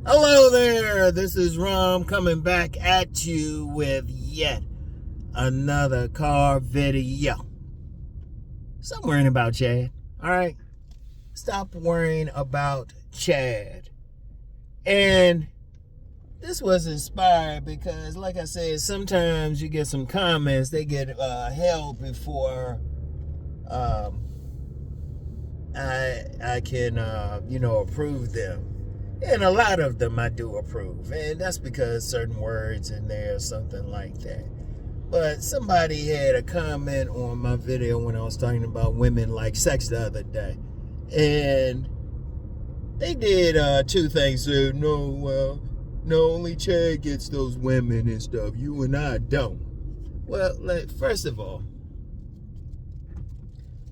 Hello there, this is Rom coming back at you with yet another car video. Stop worrying about Chad, alright? Stop worrying about Chad. And this was inspired because, like I said, sometimes you get some comments, they get held before I can, approve them. And a lot of them I do approve. And that's because certain words in there or something like that. But somebody had a comment on my video when I was talking about women like sex the other day. And they did two things. Said, no, only Chad gets those women and stuff. You and I don't. Well, first of all,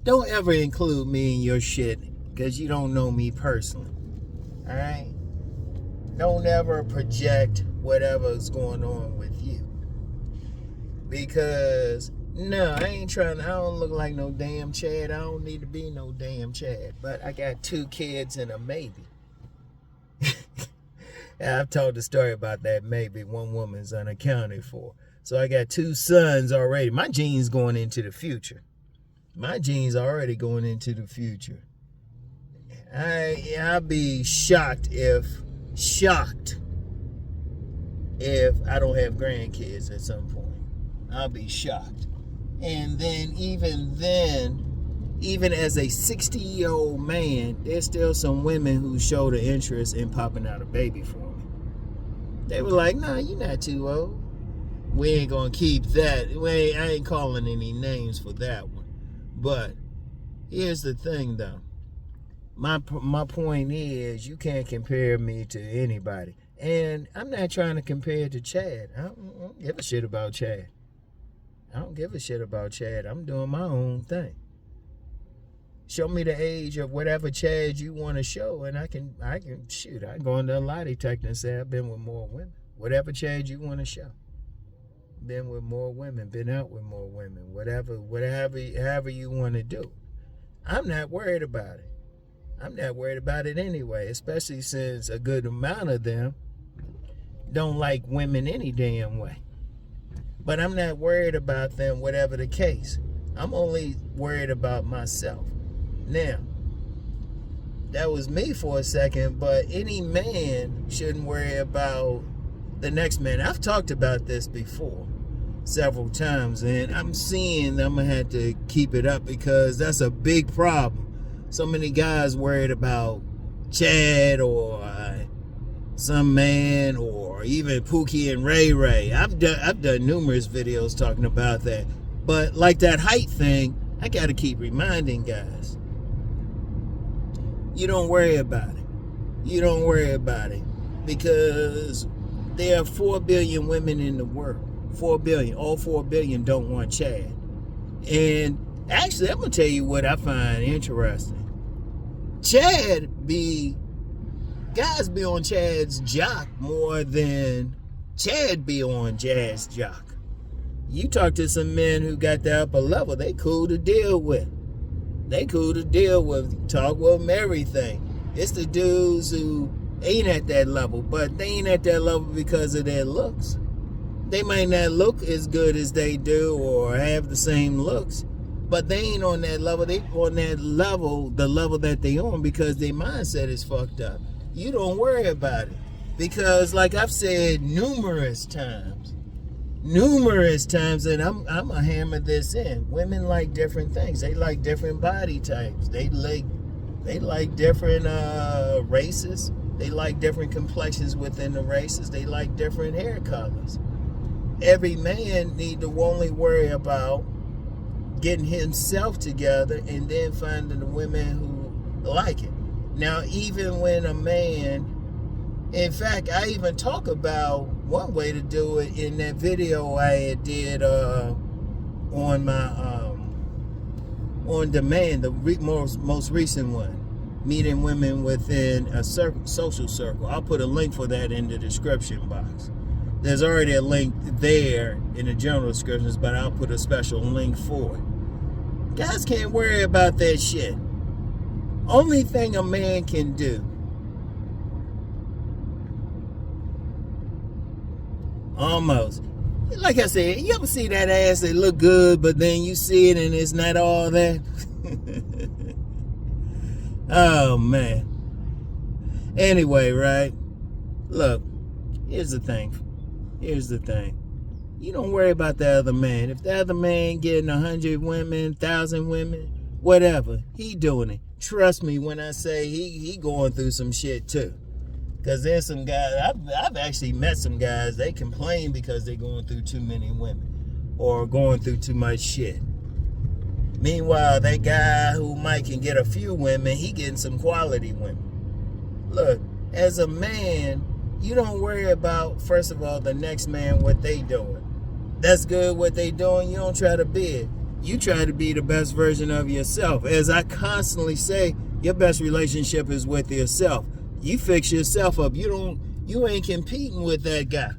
don't ever include me in your shit because you don't know me personally. All right? Don't ever project whatever's going on with you. Because, no, I don't look like no damn Chad. I don't need to be no damn Chad. But I got 2 kids and a maybe. I've told the story about that maybe. One woman's unaccounted for. So I got 2 sons already. My genes going into the future. My genes already going into the future. I'd be shocked if I don't have grandkids at some point. I'll be shocked. And then, even as a 60-year-old man, there's still some women who showed an interest in popping out a baby for me. They were like, nah, you're not too old. We ain't gonna keep that. I ain't calling any names for that one. But here's the thing, though. My point is, you can't compare me to anybody. And I'm not trying to compare to Chad. I don't give a shit about Chad. I'm doing my own thing. Show me the age of whatever Chad you want to show, and I can shoot. I go into a lie detector and say I've been with more women. Whatever Chad you want to show. Been with more women, been out with more women, however you want to do. I'm not worried about it. I'm not worried about it anyway, especially since a good amount of them don't like women any damn way. But I'm not worried about them, whatever the case. I'm only worried about myself. Now, that was me for a second, but any man shouldn't worry about the next man. I've talked about this before several times, and I'm going to have to keep it up because that's a big problem. So many guys worried about Chad or some man or even Pookie and Ray Ray. I've done numerous videos talking about that. But like that height thing, I got to keep reminding guys. You don't worry about it. You don't worry about it because there are 4 billion women in the world. 4 billion. All 4 billion don't want Chad. And actually, I'm going to tell you what I find interesting. Guys be on Chad's jock more than Chad be on Chad's jock. You talk to some men who got the upper level, they cool to deal with. Talk with them everything. It's the dudes who ain't at that level, but they ain't at that level because of their looks. They might not look as good as they do or have the same looks, but they ain't on that level. They on that level, the level that they on, because their mindset is fucked up. You don't worry about it. Because like I've said numerous times, and I'm going to hammer this in. Women like different things. They like different body types. They like different races. They like different complexions within the races. They like different hair colors. Every man need to only worry about getting himself together and then finding the women who like it. Now, even when a man, in fact, I even talk about one way to do it in that video I did on my on demand, the most recent one, meeting women within a social circle. I'll put a link for that in the description box. There's already a link there in the general descriptions, but I'll put a special link for it. Guys can't worry about that shit. Only thing a man can do Almost. Like I said, you ever see that ass that look good, but then you see it and it's not all that? Oh, man. Anyway, right? Look, here's the thing. You don't worry about the other man. If the other man getting 100 women, 1,000 women, whatever, he doing it. Trust me when I say he going through some shit too. Because there's some guys, I've actually met some guys, they complain because they're going through too many women or going through too much shit. Meanwhile, that guy who might can get a few women, he getting some quality women. Look, as a man, you don't worry about, first of all, the next man, what they doing. That's good what they doing. You don't try to be it. You try to be the best version of yourself. As I constantly say, your best relationship is with yourself. You fix yourself up. You ain't competing with that guy.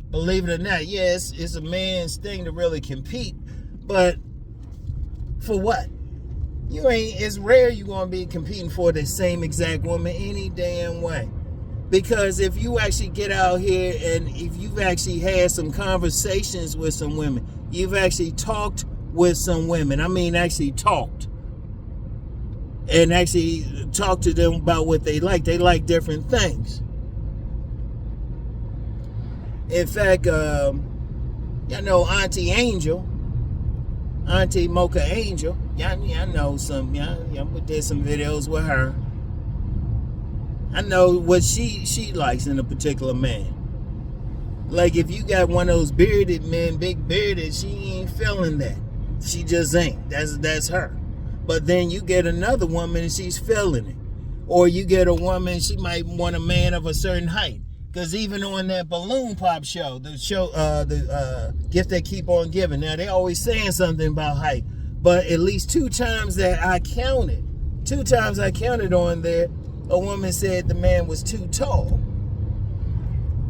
Believe it or not, yes, it's a man's thing to really compete, but for what? It's rare you're gonna be competing for the same exact woman any damn way. Because if you actually get out here and if you've actually had some conversations with some women, you've actually talked with some women, actually talked. And actually talk to them about what they like. They like different things. In fact, Auntie Angel, Auntie Mocha Angel, y'all know some, y'all did some videos with her. I know what she likes in a particular man. Like if you got one of those bearded men, big bearded, she ain't feeling that. She just ain't. That's her. But then you get another woman and she's feeling it. Or you get a woman, she might want a man of a certain height. Because even on that balloon pop show, the gift they keep on giving. Now they always saying something about height. But at least two times I counted on there, a woman said the man was too tall.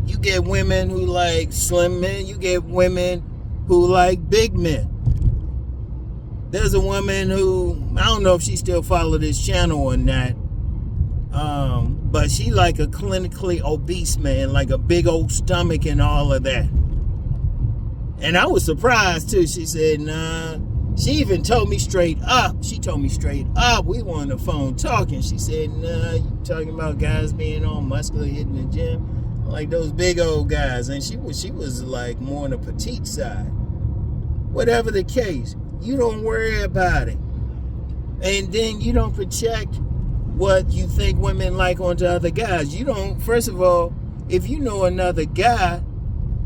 You get women who like slim men. You get women who like big men. There's a woman who, I don't know if she still follow this channel or not, but she like a clinically obese man, like a big old stomach and all of that. And I was surprised too. She said, nah. She even told me straight up. We were on the phone talking. She said, nah, you talking about guys being all muscular, hitting the gym? Like those big old guys. And she was like more on the petite side. Whatever the case. You don't worry about it. And then you don't project what you think women like onto other guys. You don't, first of all, if you know another guy,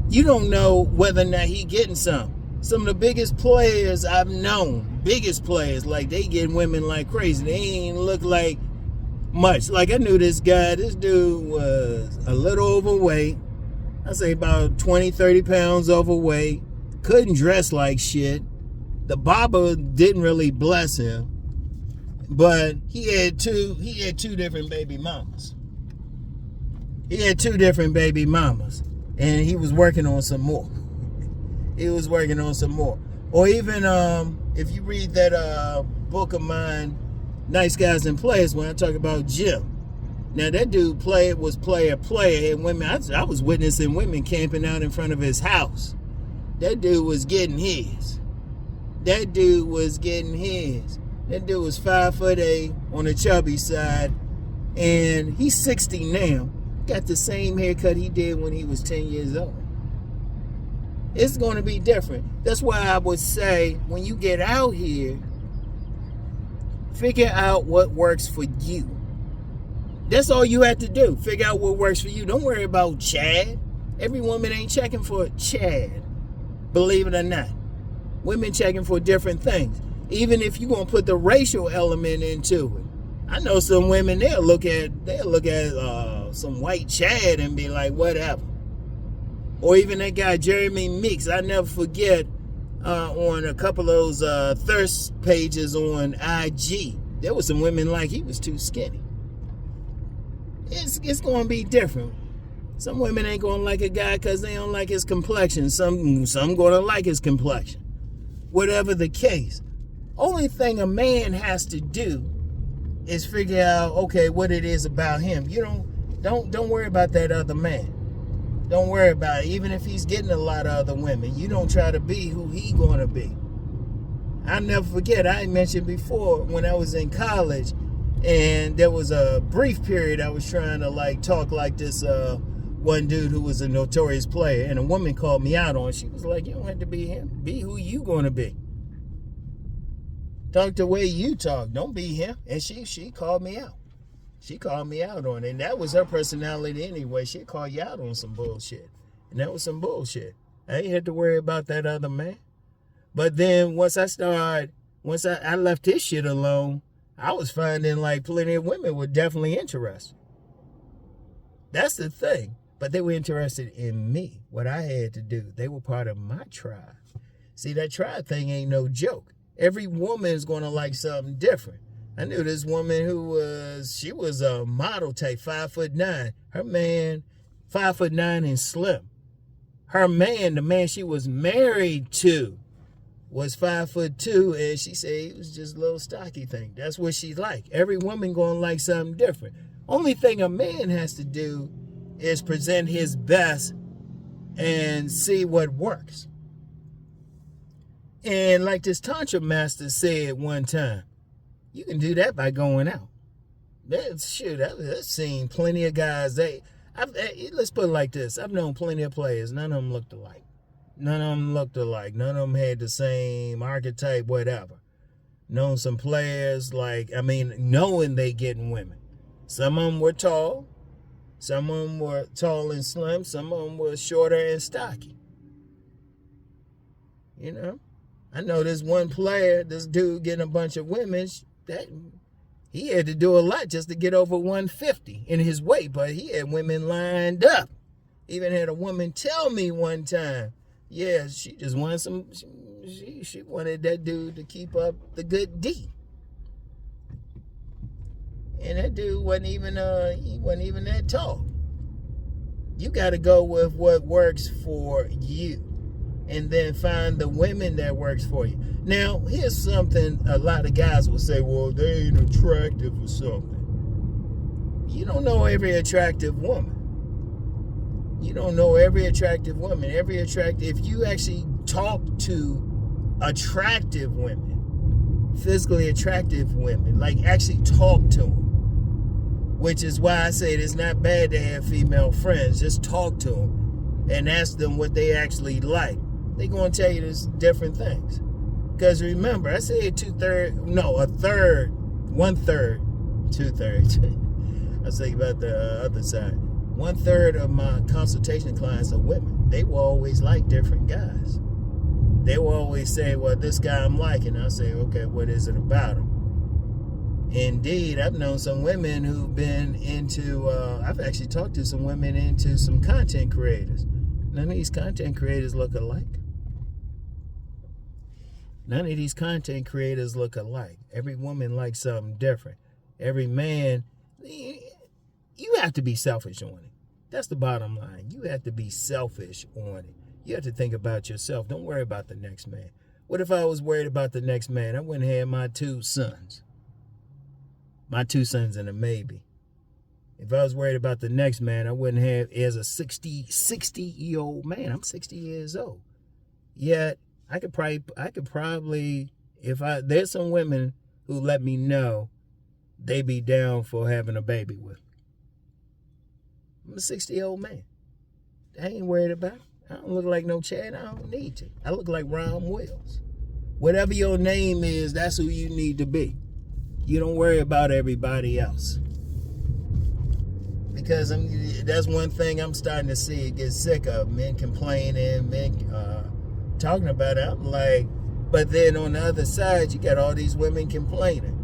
you don't know whether or not he getting some. Some of the biggest players I've known, like they get women like crazy. They ain't look like much. Like I knew this guy, this dude was a little overweight. I'd say about 20, 30 pounds overweight. Couldn't dress like shit. The barber didn't really bless him, but he had two different baby mamas. And he was working on some more. Or even if you read that book of mine, Nice Guys and Players, when I talk about Jim. Now that dude was player. Had women. I was witnessing women camping out in front of his house. That dude was getting his. That dude was 5'8" on the chubby side, and he's 60 now. Got the same haircut he did when he was 10 years old. It's going to be different. That's why I would say when you get out here, figure out what works for you. That's all you have to do. Figure out what works for you. Don't worry about Chad. Every woman ain't checking for Chad. Believe it or not. Women checking for different things. Even if you're going to put the racial element into it. I know some women, they'll look at some white Chad and be like, whatever. Or even that guy, Jeremy Meeks. I never forget on a couple of those thirst pages on IG, there was some women like he was too skinny. It's going to be different. Some women ain't going to like a guy because they don't like his complexion. Some going to like his complexion. Whatever the case. Only thing a man has to do is figure out, okay, what it is about him. You don't worry about that other man. Don't worry about it. Even if he's getting a lot of other women, you don't try to be who he going to be. I'll never forget, I mentioned before when I was in college, and there was a brief period I was trying to like talk like this one dude who was a notorious player, and a woman called me out on it. She was like, you don't have to be him. Be who you going to be. Talk the way you talk. Don't be him. And she called me out. She called me out on it. And that was her personality anyway. She'd call you out on some bullshit. And that was some bullshit. I ain't had to worry about that other man. But then once I left his shit alone, I was finding like plenty of women were definitely interested. That's the thing. But they were interested in me, what I had to do. They were part of my tribe. See, that tribe thing ain't no joke. Every woman is going to like something different. I knew this woman she was a model type, 5'9". Her man, 5'9" and slim. Her man, the man she was married to, was 5'2", and she said it was just a little stocky thing. That's what she liked. Every woman gonna like something different. Only thing a man has to do is present his best and see what works. And like this Tantra master said one time, you can do that by going out. I've seen plenty of guys. Let's put it like this. I've known plenty of players. None of them looked alike. None of them had the same archetype, whatever. Known some players, knowing they getting women. Some of them were tall. Some of them were tall and slim. Some of them were shorter and stocky. You know? I know this one player, this dude getting a bunch of women, that he had to do a lot just to get over 150 in his weight, but he had women lined up. Even had a woman tell me one time, yeah, she just wanted she wanted that dude to keep up the good D. And that dude wasn't even that tall. You got to go with what works for you, and then find the women that works for you. Now, here's something a lot of guys will say, well, they ain't attractive or something. You don't know every attractive woman. You don't know every attractive woman. If you actually talk to attractive women, physically attractive women, like actually talk to them, which is why I say it's not bad to have female friends. Just talk to them and ask them what they actually like. They're going to tell you this different things. Because remember, I said 2/3, no, 1/3, 2/3. I was thinking about the other side. 1/3 of my consultation clients are women. They will always like different guys. They will always say, well, this guy I'm liking. I'll say, okay, what is it about him? Indeed, I've known some women who've been into, I've actually talked to some women into some content creators. None of these content creators look alike. None of these content creators look alike. Every woman likes something different. Every man, you have to be selfish on it. That's the bottom line. You have to be selfish on it. You have to think about yourself. Don't worry about the next man. What if I was worried about the next man? I wouldn't have my 2 sons. My 2 sons and a maybe. If I was worried about the next man, I wouldn't have, as a 60-year-old man, I'm 60 years old. Yet, I could probably, there's some women who let me know they be down for having a baby with. I'm a 60-year-old man. I ain't worried about it. I don't look like no Chad. I don't need to. I look like RomWills. Whatever your name is, that's who you need to be. You don't worry about everybody else. Because that's one thing I'm starting to see, get sick of. Men complaining, men talking about it. I'm like, but then on the other side, you got all these women complaining.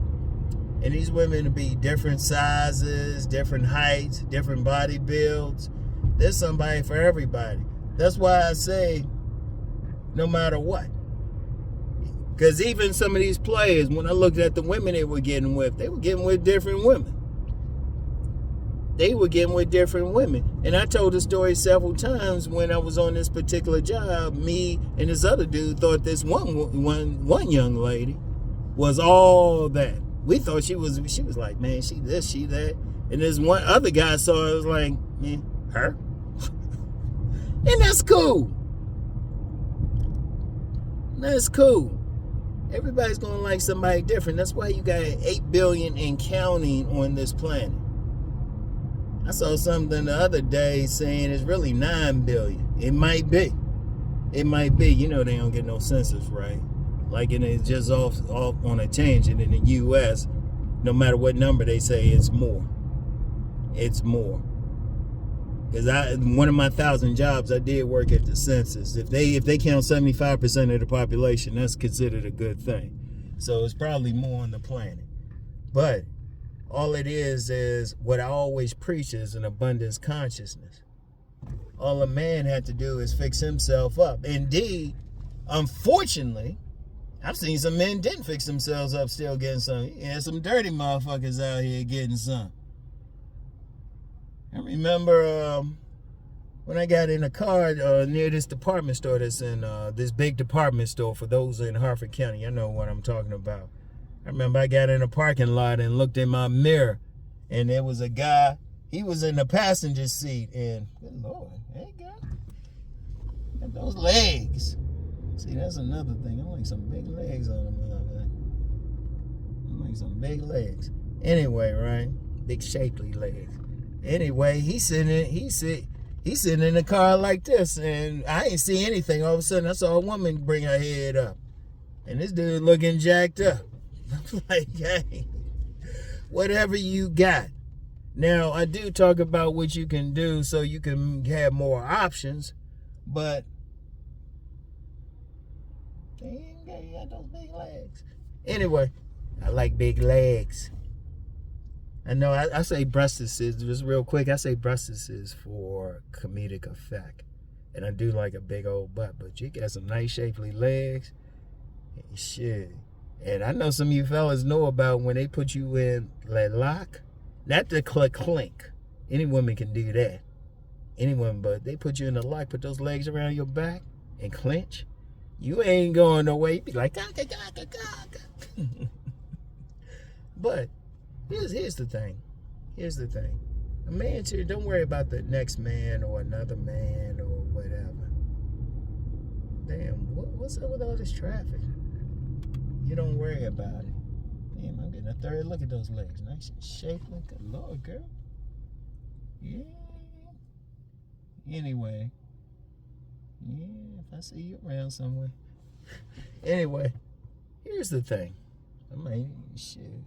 And these women will be different sizes, different heights, different body builds. There's somebody for everybody. That's why I say, no matter what. Because even some of these players, when I looked at the women they were getting with different women. They were getting with different women. And I told the story several times when I was on this particular job. Me and this other dude thought this one young lady was all that. We thought she was like, man, she this, she that. And this one other guy saw it, was like, man, her? And that's cool. That's cool. Everybody's gonna like somebody different. That's why you got 8 billion and counting on this planet. I saw something the other day saying it's really 9 billion. It might be. It might be. You know they don't get no census, right? Like, and it's just off on a tangent. In the U.S., no matter what number they say, it's more. It's more. Because one of my 1,000 jobs, I did work at the census. If they count 75% of the population, that's considered a good thing. So it's probably more on the planet. But all it is what I always preach is an abundance consciousness. All a man had to do is fix himself up. Indeed, unfortunately, I've seen some men didn't fix themselves up still getting some. And some dirty motherfuckers out here getting some. I remember when I got in a car near this department store that's in this big department store for those in Harford County. I know what I'm talking about. I remember I got in a parking lot and looked in my mirror, and there was a guy. He was in the passenger seat, and good Lord, hey, girl, got those legs. See, that's another thing. I like some big legs on him. I like some big legs. Anyway, right? Big shapely legs. Anyway, he's sitting in the car like this, and I ain't see anything. All of a sudden, I saw a woman bring her head up, and this dude looking jacked up. I'm like, hey, whatever you got. Now, I do talk about what you can do so you can have more options, but you got those big legs. Anyway, I like big legs. I know I say breastises, just real quick, I say breastises for comedic effect. And I do like a big old butt, but you got some nice shapely legs. Shit. And I know some of you fellas know about when they put you in that lock, not the clink. Any woman can do that. Any woman, but they put you in the lock, put those legs around your back and clench. You ain't going nowhere. You be like, gaga, gaga, gaga. But here's the thing. Here's the thing. A man, don't worry about the next man or another man or whatever. Damn, what's up with all this traffic? You don't worry about it. Damn, I'm getting a third look at those legs. Nice and shapely. Good Lord, girl. Yeah. Anyway. Yeah, if I see you around somewhere. Anyway, here's the thing. I mean, shit.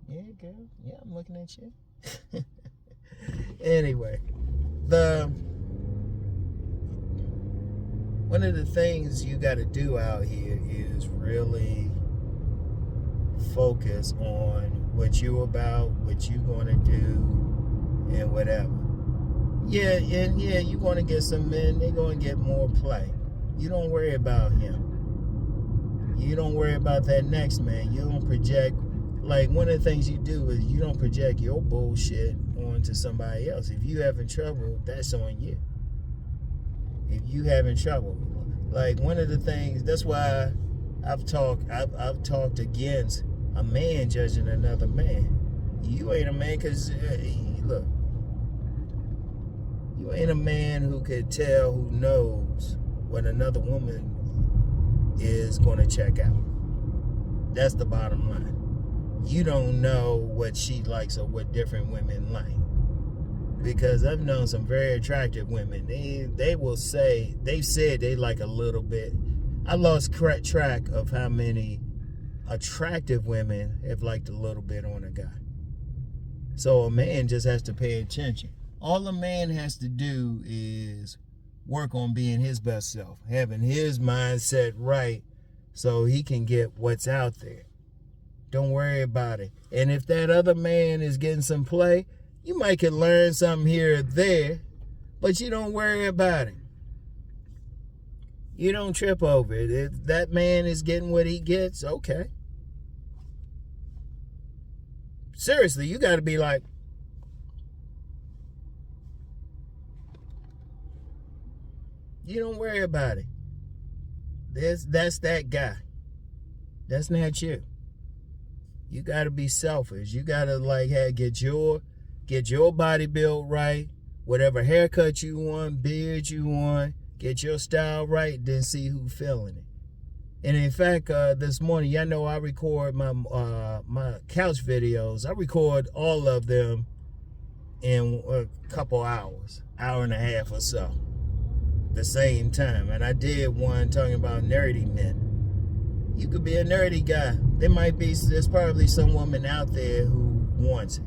Yeah, girl. Yeah, I'm looking at you. Anyway, one of the things you got to do out here is really focus on what you about, what you going to do, and whatever. Yeah, and yeah, you're going to get some men. They're going to get more play. You don't worry about him. You don't worry about that next man. You don't project. Like, one of the things you do is you don't project your bullshit onto somebody else. If you having trouble, that's on you. If you having trouble, like, one of the things, that's why I've talked against a man judging another man. You ain't a man, because look, you ain't a man who could tell, who knows what another woman is going to check out. That's the bottom line. You don't know what she likes or what different women like. Because I've known some very attractive women. They will say, they've said they like a little bit. I lost track of how many attractive women have liked a little bit on a guy. So a man just has to pay attention. All a man has to do is work on being his best self, having his mindset right so he can get what's out there. Don't worry about it. And if that other man is getting some play, you might could learn something here or there, but you don't worry about it. You don't trip over it. If that man is getting what he gets, okay. Seriously, you got to be like, you don't worry about it. That's that guy. That's not you. You got to be selfish. You got to get your body built right, Whatever haircut you want, beard you want, get your style right, then see who feeling it. And in fact, this morning, y'all know I record my couch videos. I record all of them in a couple hours, hour and a half or so, the same time. And I did one talking about nerdy men. You could be a nerdy guy. There's probably some woman out there who wants it.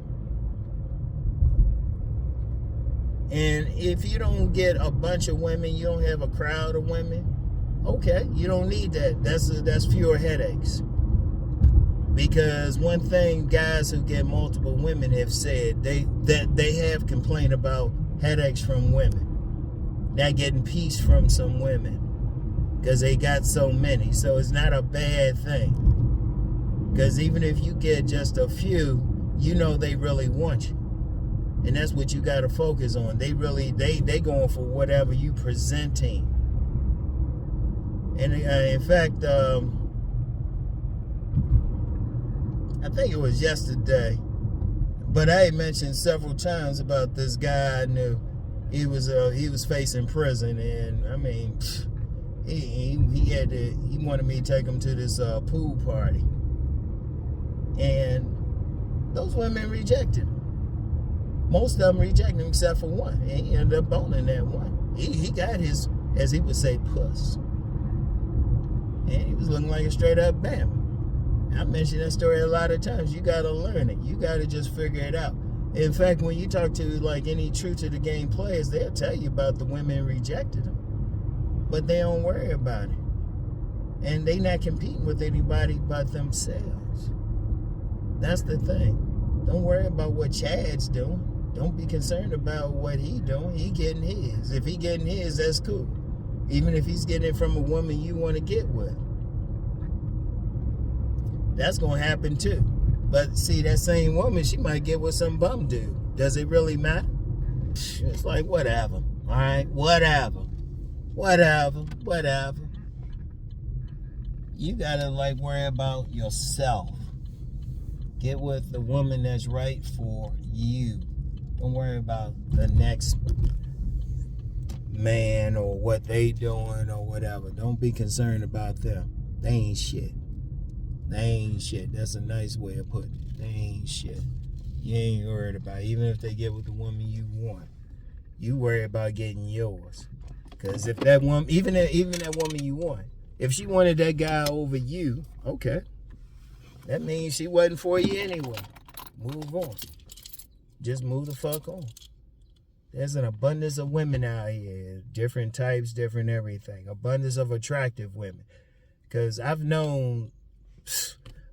And if you don't get a bunch of women, you don't have a crowd of women, okay, you don't need that. That's fewer headaches. Because one thing guys who get multiple women have said, they have complained about headaches from women, not getting peace from some women, because they got so many. So it's not a bad thing. Because even if you get just a few, you know they really want you. And that's what you got to focus on. They going for whatever you presenting. And in fact, I think it was yesterday, but I had mentioned several times about this guy I knew. He was facing prison, and I mean, he wanted me to take him to this pool party, and those women rejected him. Most of them rejected him except for one, and he ended up boning that one. He got his, as he would say, puss, and he was looking like a straight up bam. I mentioned that story a lot of times. You got to learn it. You got to just figure it out. In fact, when you talk to like any true to the game players, they'll tell you about the women who rejected them. But they don't worry about it. And they not competing with anybody but themselves. That's the thing. Don't worry about what Chad's doing. Don't be concerned about what he doing. He getting his. If he getting his, that's cool. Even if he's getting it from a woman you want to get with. That's going to happen too. But see, that same woman, she might get with some bum dude. Does it really matter? It's like, whatever. All right? Whatever. You got to like worry about yourself. Get with the woman that's right for you. Don't worry about the next man or what they doing or whatever. Don't be concerned about them. They ain't shit. They ain't shit. That's a nice way of putting it. They ain't shit. You ain't worried about it. Even if they get with the woman you want, you worry about getting yours. Because if that woman, even that woman you want, if she wanted that guy over you, okay, that means she wasn't for you anyway. Move on. Just move the fuck on. There's an abundance of women out here. Different types, different everything. Abundance of attractive women. Because I've known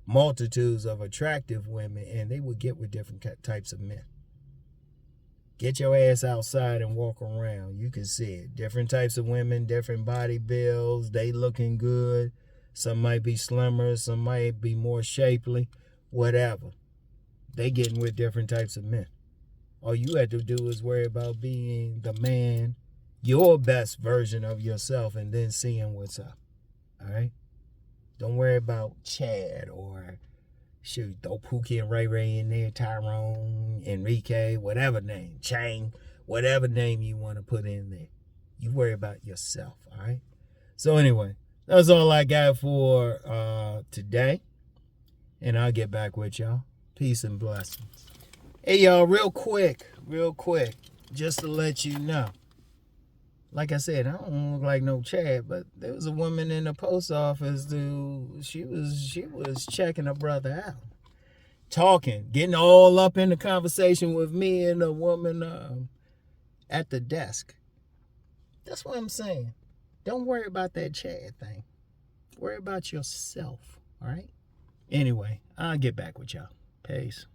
multitudes of attractive women, and they would get with different types of men. Get your ass outside and walk around. You can see it. Different types of women, different body builds. They looking good. Some might be slimmer. Some might be more shapely. Whatever. They getting with different types of men. All you have to do is worry about being the man, your best version of yourself, and then seeing what's up. All right? Don't worry about Chad or shoot, throw Pookie and Ray Ray in there, Tyrone, Enrique, whatever name, Chang, whatever name you want to put in there. You worry about yourself, all right? So anyway, that's all I got for today. And I'll get back with y'all. Peace and blessings. Hey, y'all, real quick, just to let you know. Like I said, I don't look like no Chad, but there was a woman in the post office she was checking her brother out. Talking, getting all up in the conversation with me and a woman at the desk. That's what I'm saying. Don't worry about that Chad thing. Worry about yourself, all right? Anyway, I'll get back with y'all. Peace.